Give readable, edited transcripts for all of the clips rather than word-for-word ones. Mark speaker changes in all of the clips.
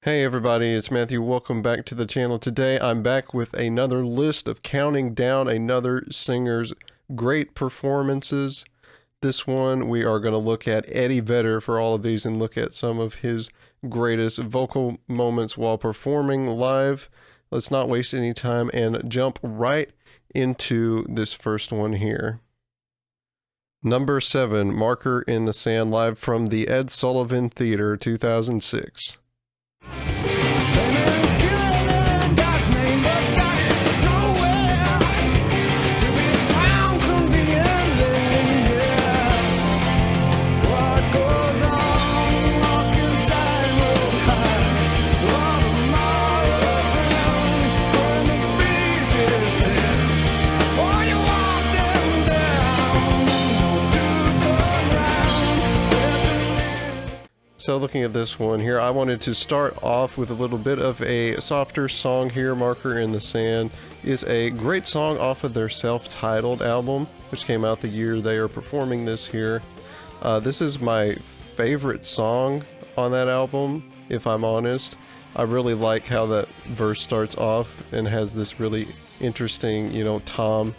Speaker 1: Hey everybody, it's Matthew. Welcome back to the channel. Today I'm back with another list of counting down another singer's great performances. This one we are going to look at Eddie Vedder for all of these and look at some of his greatest vocal moments while performing live. Let's not waste any time and jump right into this first one here. Number 7, Marker in the Sand, live from the Ed Sullivan Theater, 2006. So looking at this one here, I wanted to start off with a little bit of a softer song here. Marker in the Sand is a great song off of their self-titled album, which came out the year they are performing this here. This is my favorite song on that album, if I'm honest. I really like how that verse starts off and has this really interesting, tom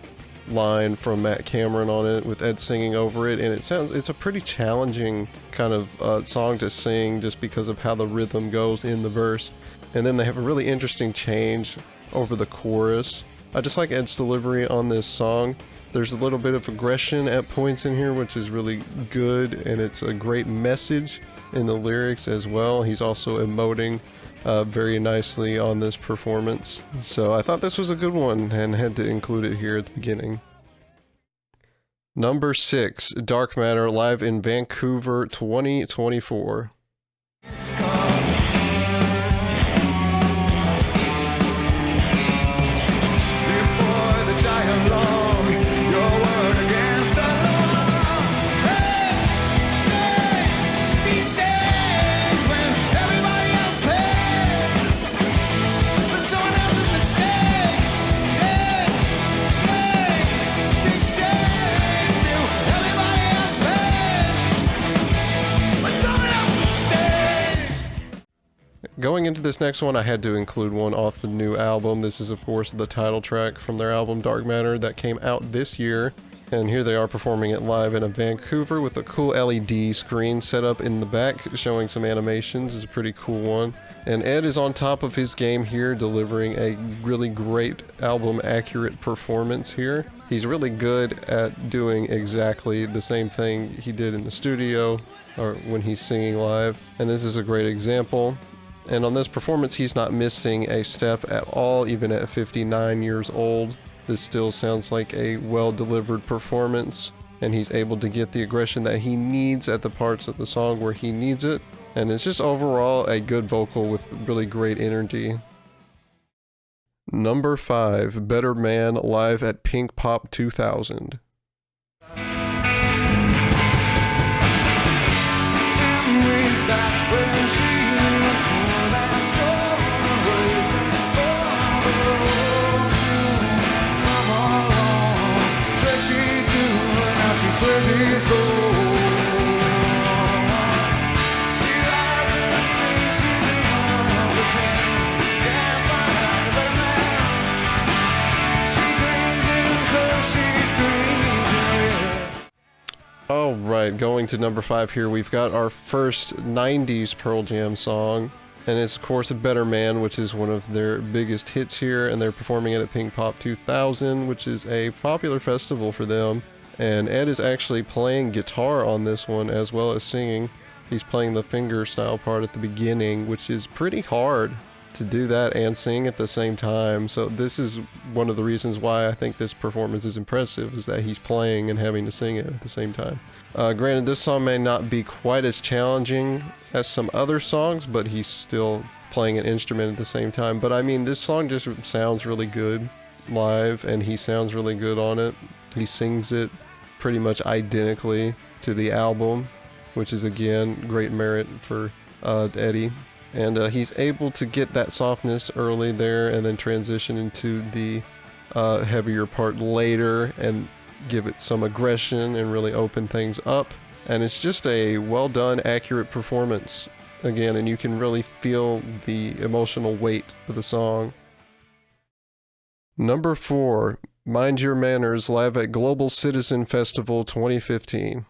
Speaker 1: line from Matt Cameron on it with Ed singing over it, and it's a pretty challenging kind of song to sing just because of how the rhythm goes in the verse. And then they have a really interesting change over the chorus. I just like Ed's delivery on this song. There's a little bit of aggression at points in here, which is really good, and it's a great message in the lyrics as well. He's also emoting very nicely on this performance. So I thought this was a good one and had to include it here at the beginning. Number 6, Dark Matter, live in Vancouver, 2024. Going into this next one, I had to include one off the new album. This is, of course, the title track from their album Dark Matter that came out this year. And here they are performing it live in Vancouver with a cool LED screen set up in the back showing some animations. It's a pretty cool one. And Ed is on top of his game here, delivering a really great album-accurate performance here. He's really good at doing exactly the same thing he did in the studio or when he's singing live. And this is a great example. And on this performance, he's not missing a step at all, even at 59 years old. This still sounds like a well-delivered performance, and he's able to get the aggression that he needs at the parts of the song where he needs it. And it's just overall a good vocal with really great energy. Number 5, Better Man, live at Pink Pop 2000. Alright, going to number 5 here, we've got our first 90s Pearl Jam song, and it's of course Better Man, which is one of their biggest hits here, and they're performing it at Pink Pop 2000, which is a popular festival for them. And Ed is actually playing guitar on this one as well as singing. He's playing the fingerstyle part at the beginning, which is pretty hard to do that and sing at the same time. So this is one of the reasons why I think this performance is impressive, is that he's playing and having to sing it at the same time. Granted, this song may not be quite as challenging as some other songs, but he's still playing an instrument at the same time. But I mean, this song just sounds really good live, and he sounds really good on it. He sings it pretty much identically to the album, which is again great merit for Eddie. And he's able to get that softness early there and then transition into the heavier part later and give it some aggression and really open things up. And it's just a well done, accurate performance again, and you can really feel the emotional weight of the song. Number 4, Mind Your Manners, live at Global Citizen Festival 2015.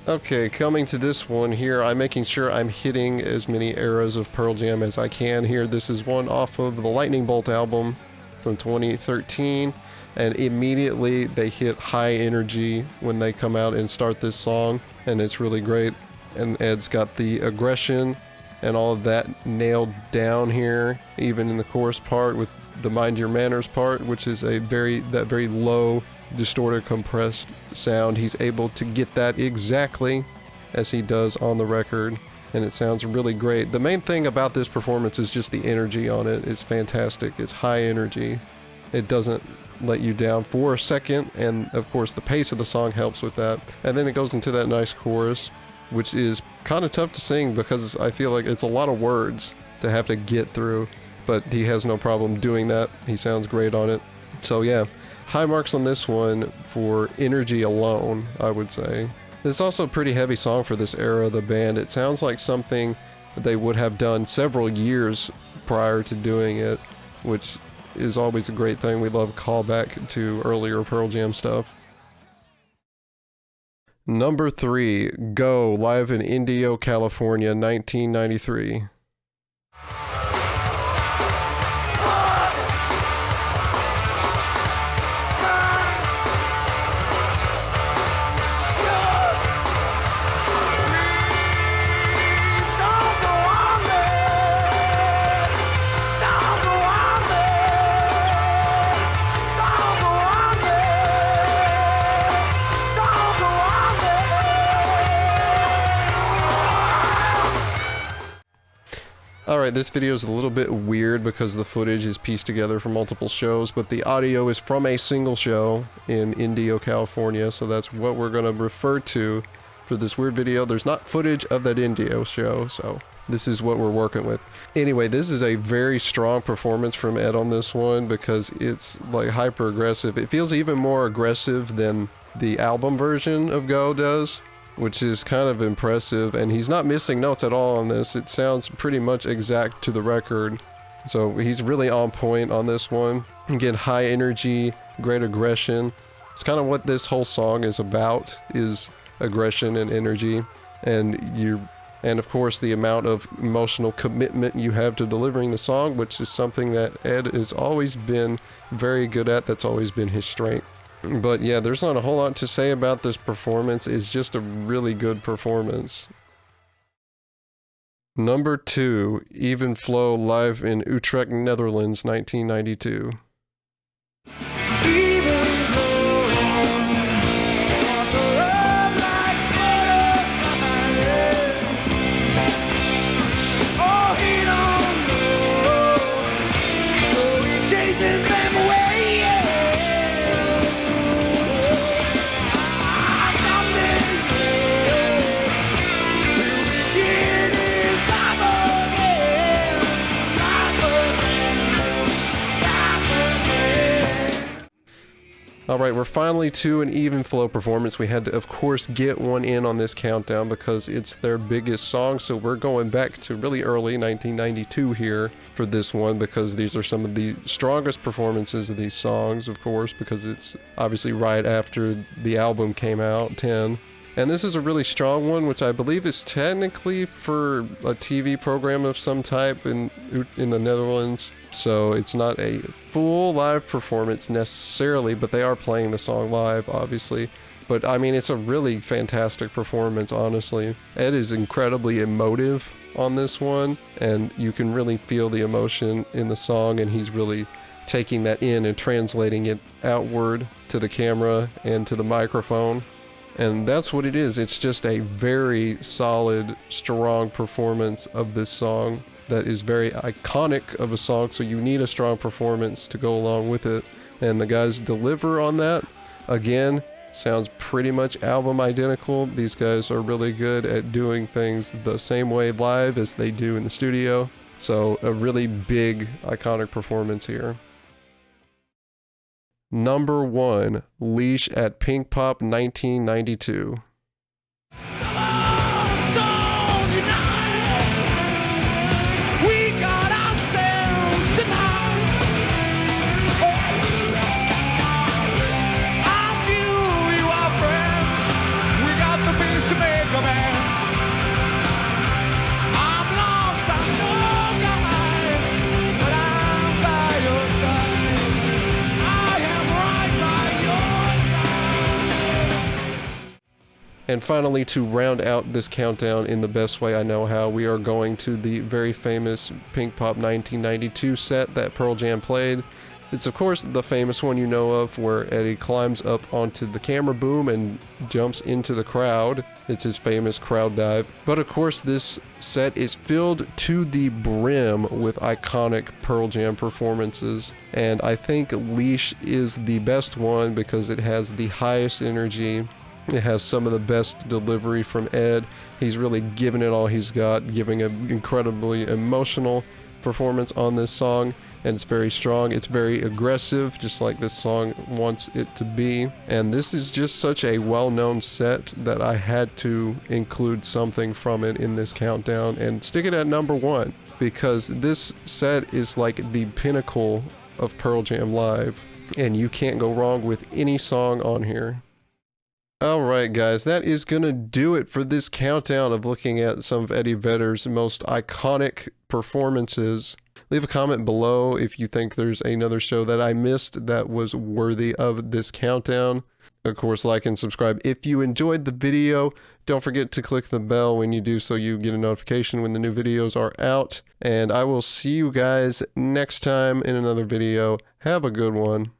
Speaker 1: Okay, coming to this one here, I'm making sure I'm hitting as many eras of Pearl Jam as I can here. This is one off of the Lightning Bolt album from 2013, and immediately they hit high energy when they come out and start this song, and it's really great. And Ed's got the aggression and all of that nailed down here, even in the chorus part with the Mind Your Manners part, which is a very low, distorted, compressed sound. He's able to get that exactly as he does on the record, and it sounds really great. The main thing about this performance is just the energy on it. It's fantastic. It's high energy. It doesn't let you down for a second, and of course the pace of the song helps with that. And then it goes into that nice chorus, which is kind of tough to sing because I feel like it's a lot of words to have to get through, but he has no problem doing that. He sounds great on it. So yeah, high marks on this one for energy alone, I would say. It's also a pretty heavy song for this era of the band. It sounds like something they would have done several years prior to doing it, which is always a great thing. We love callback to earlier Pearl Jam stuff. Number 3, Go, live in Indio, California, 1993. Alright, this video is a little bit weird because the footage is pieced together from multiple shows, but the audio is from a single show in Indio, California, so that's what we're going to refer to for this weird video. There's not footage of that Indio show, so this is what we're working with. Anyway, this is a very strong performance from Ed on this one because it's like hyper aggressive. It feels even more aggressive than the album version of Go does, which is kind of impressive, and he's not missing notes at all on this. It sounds pretty much exact to the record, so he's really on point on this one. Again, high energy, great aggression. It's kind of what this whole song is about, is aggression and energy, and of course the amount of emotional commitment you have to delivering the song, which is something that Ed has always been very good at. That's always been his strength. But yeah, there's not a whole lot to say about this performance. It's just a really good performance. Number 2, Even Flow, live in Utrecht, Netherlands, 1992. Alright, we're finally to an Even Flow performance. We had to, of course, get one in on this countdown because it's their biggest song, so we're going back to really early 1992 here for this one because these are some of the strongest performances of these songs, of course, because it's obviously right after the album came out, 10. And this is a really strong one, which I believe is technically for a TV program of some type in the Netherlands. So it's not a full live performance necessarily, but they are playing the song live, obviously. But I mean, it's a really fantastic performance, honestly. Ed is incredibly emotive on this one, and you can really feel the emotion in the song, and he's really taking that in and translating it outward to the camera and to the microphone. And that's what it is. It's just a very solid, strong performance of this song that is very iconic of a song, so you need a strong performance to go along with it. And the guys deliver on that. Again, sounds pretty much album identical. These guys are really good at doing things the same way live as they do in the studio. So a really big, iconic performance here. Number 1, Leash at Pink Pop 1992. And finally, to round out this countdown in the best way I know how, we are going to the very famous Pink Pop 1992 set that Pearl Jam played. It's of course the famous one you know of, where Eddie climbs up onto the camera boom and jumps into the crowd. It's his famous crowd dive. But of course this set is filled to the brim with iconic Pearl Jam performances. And I think Leash is the best one because it has the highest energy. It has some of the best delivery from Ed. He's really given it all he's got, giving an incredibly emotional performance on this song, and it's very strong. It's very aggressive, just like this song wants it to be. And this is just such a well-known set that I had to include something from it in this countdown and stick it at number 1, because this set is like the pinnacle of Pearl Jam live, and you can't go wrong with any song on here. Alright guys, that is gonna do it for this countdown of looking at some of Eddie Vedder's most iconic performances. Leave a comment below if you think there's another show that I missed that was worthy of this countdown. Of course, like and subscribe if you enjoyed the video. Don't forget to click the bell when you do so you get a notification when the new videos are out. And I will see you guys next time in another video. Have a good one.